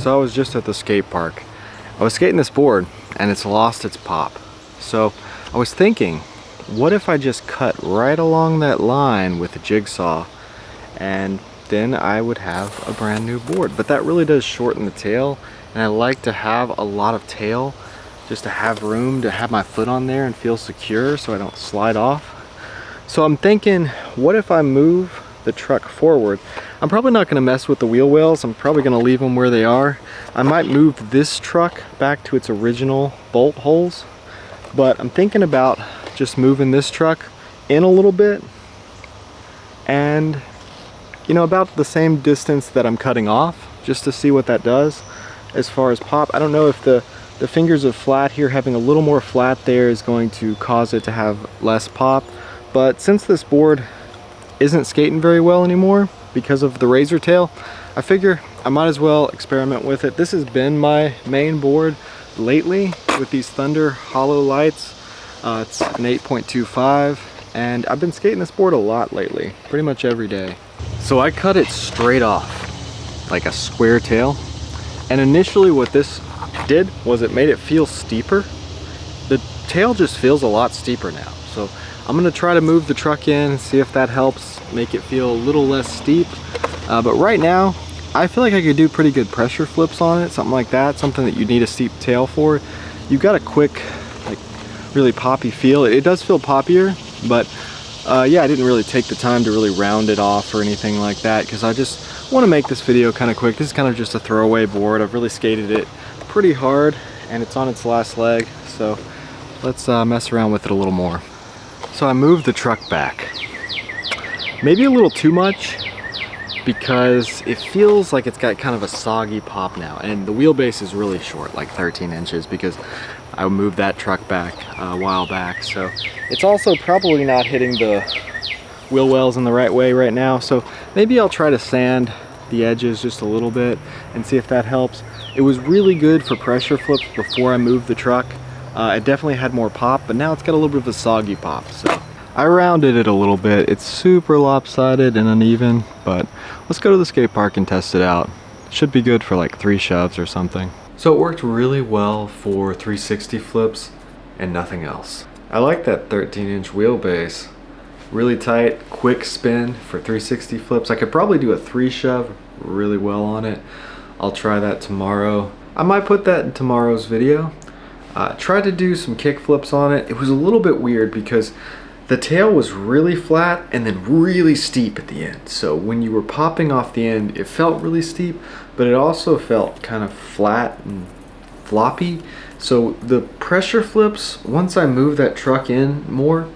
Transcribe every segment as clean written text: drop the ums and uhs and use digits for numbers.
So I was just at the skate park. I was skating this board and it's lost its pop. So I was thinking, what if I just cut right along that line with a jigsaw, and then I would have a brand new board. But that really does shorten the tail, and I like to have a lot of tail just to have room to have my foot on there and feel secure so I don't slide off. So I'm thinking, what if I move the truck forward? I'm probably not going to mess with the wheel wells. I'm probably going to leave them where they are. I might move this truck back to its original bolt holes, but I'm thinking about just moving this truck in a little bit, and you know, about the same distance that I'm cutting off, just to see what that does as far as pop. I don't know if the fingers of flat here, having a little more flat there, is going to cause it to have less pop. But since this board isn't skating very well anymore because of the razor tail, I figure I might as well experiment with it. This has been my main board lately with these Thunder hollow lights. It's an 8.25, and I've been skating this board a lot lately, pretty much every day. So I cut it straight off, like a square tail. And initially what this did was it made it feel steeper. The tail just feels a lot steeper now. So I'm gonna try to move the truck in and see if that helps make it feel a little less steep. But right now, I feel like I could do pretty good pressure flips on it, something like that, something that you need a steep tail for. You've got a quick, like, really poppy feel. It does feel poppier, but yeah, I didn't really take the time to really round it off or anything like that, because I just want to make this video kind of quick. This is kind of just a throwaway board. I've really skated it pretty hard, and it's on its last leg, so let's mess around with it a little more. So I moved the truck back, maybe a little too much, because it feels like it's got kind of a soggy pop now, and the wheelbase is really short, like 13 inches, because I moved that truck back a while back. So it's also probably not hitting the wheel wells in the right way right now, so maybe I'll try to sand the edges just a little bit and see if that helps. It was really good for pressure flips before I moved the truck. It definitely had more pop, but now it's got a little bit of a soggy pop. So I rounded it a little bit. It's super lopsided and uneven, but let's go to the skate park and test it out. Should be good for like 3 shoves or something. So it worked really well for 360 flips and nothing else. I like that 13-inch wheelbase. Really tight, quick spin for 360 flips. I could probably do a 3 shove really well on it. I'll try that tomorrow. I might put that in tomorrow's video. Tried to do some kick flips on it. It was a little bit weird because the tail was really flat and then really steep at the end. So when you were popping off the end, it felt really steep, but it also felt kind of flat and floppy. So the pressure flips, once I moved that truck in more,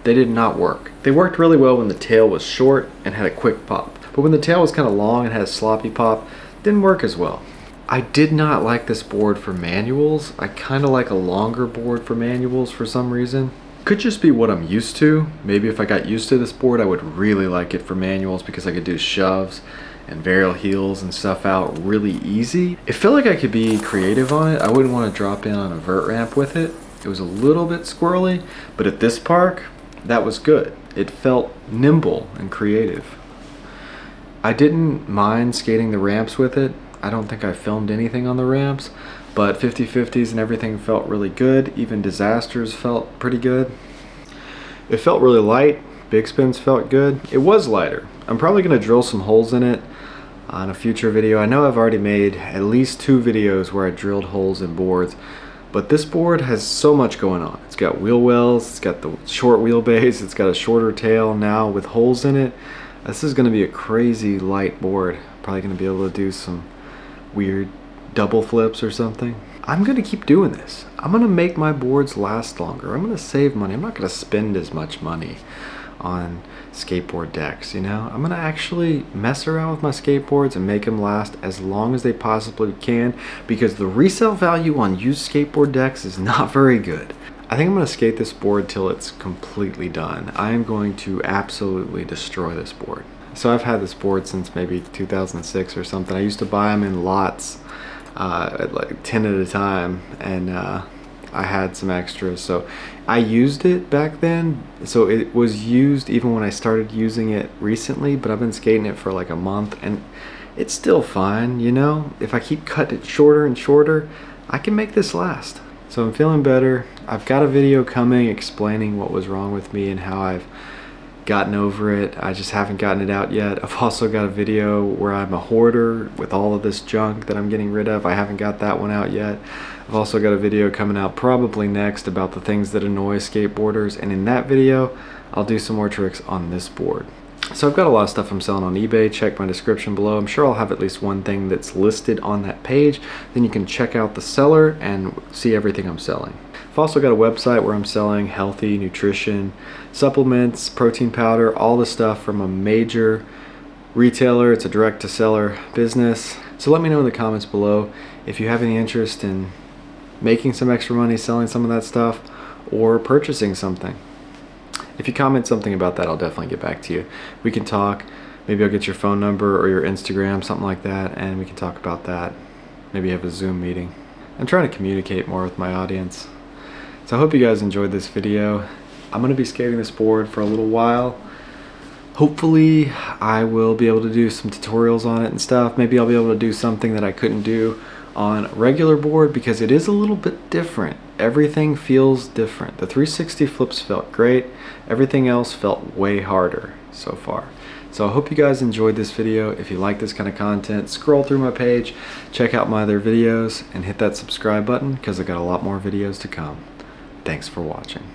they did not work. They worked really well when the tail was short and had a quick pop. But when the tail was kind of long and had a sloppy pop, didn't work as well. I did not like this board for manuals. I kind of like a longer board for manuals for some reason. Could just be what I'm used to. Maybe if I got used to this board, I would really like it for manuals because I could do shoves and varial heels and stuff out really easy. It felt like I could be creative on it. I wouldn't want to drop in on a vert ramp with it. It was a little bit squirrely, but at this park, that was good. It felt nimble and creative. I didn't mind skating the ramps with it. I don't think I filmed anything on the ramps, but 50/50s and everything felt really good. Even disasters felt pretty good. It felt really light. Big spins felt good. It was lighter. I'm probably going to drill some holes in it on a future video. I know I've already made at least 2 videos where I drilled holes in boards, but this board has so much going on. It's got wheel wells, it's got the short wheelbase, it's got a shorter tail now with holes in it. This is going to be a crazy light board. Probably going to be able to do some weird double flips or something. I'm going to keep doing this. I'm going to make my boards last longer. I'm going to save money. I'm not going to spend as much money on skateboard decks, you know? I'm going to actually mess around with my skateboards and make them last as long as they possibly can, because the resale value on used skateboard decks is not very good. I think I'm going to skate this board till it's completely done. I am going to absolutely destroy this board. So I've had this board since maybe 2006 or something. I used to buy them in lots, at like 10 at a time, and I had some extras, so I used it back then. So it was used even when I started using it recently, but I've been skating it for like a month, and it's still fine, you know? If I keep cutting it shorter and shorter, I can make this last. So I'm feeling better. I've got a video coming explaining what was wrong with me and how I've gotten over it. I just haven't gotten it out yet. I've also got a video where I'm a hoarder with all of this junk that I'm getting rid of. I haven't got that one out yet. I've also got a video coming out probably next about the things that annoy skateboarders, and in that video I'll do some more tricks on this board. So I've got a lot of stuff I'm selling on eBay. Check my description below. I'm sure I'll have at least one thing that's listed on that page. Then you can check out the seller and see everything I'm selling. I've also got a website where I'm selling healthy nutrition, supplements, protein powder, all the stuff from a major retailer. It's a direct-to-seller business. So let me know in the comments below if you have any interest in making some extra money selling some of that stuff or purchasing something. If you comment something about that, I'll definitely get back to you. We can talk. Maybe I'll get your phone number or your Instagram, something like that, and we can talk about that. Maybe have a Zoom meeting. I'm trying to communicate more with my audience. So I hope you guys enjoyed this video. I'm going to be skating this board for a little while. Hopefully I will be able to do some tutorials on it and stuff. Maybe I'll be able to do something that I couldn't do on a regular board because it is a little bit different. Everything feels different. The 360 flips felt great. Everything else felt way harder so far. So I hope you guys enjoyed this video. If you like this kind of content, scroll through my page, check out my other videos, and hit that subscribe button because I got a lot more videos to come. Thanks for watching.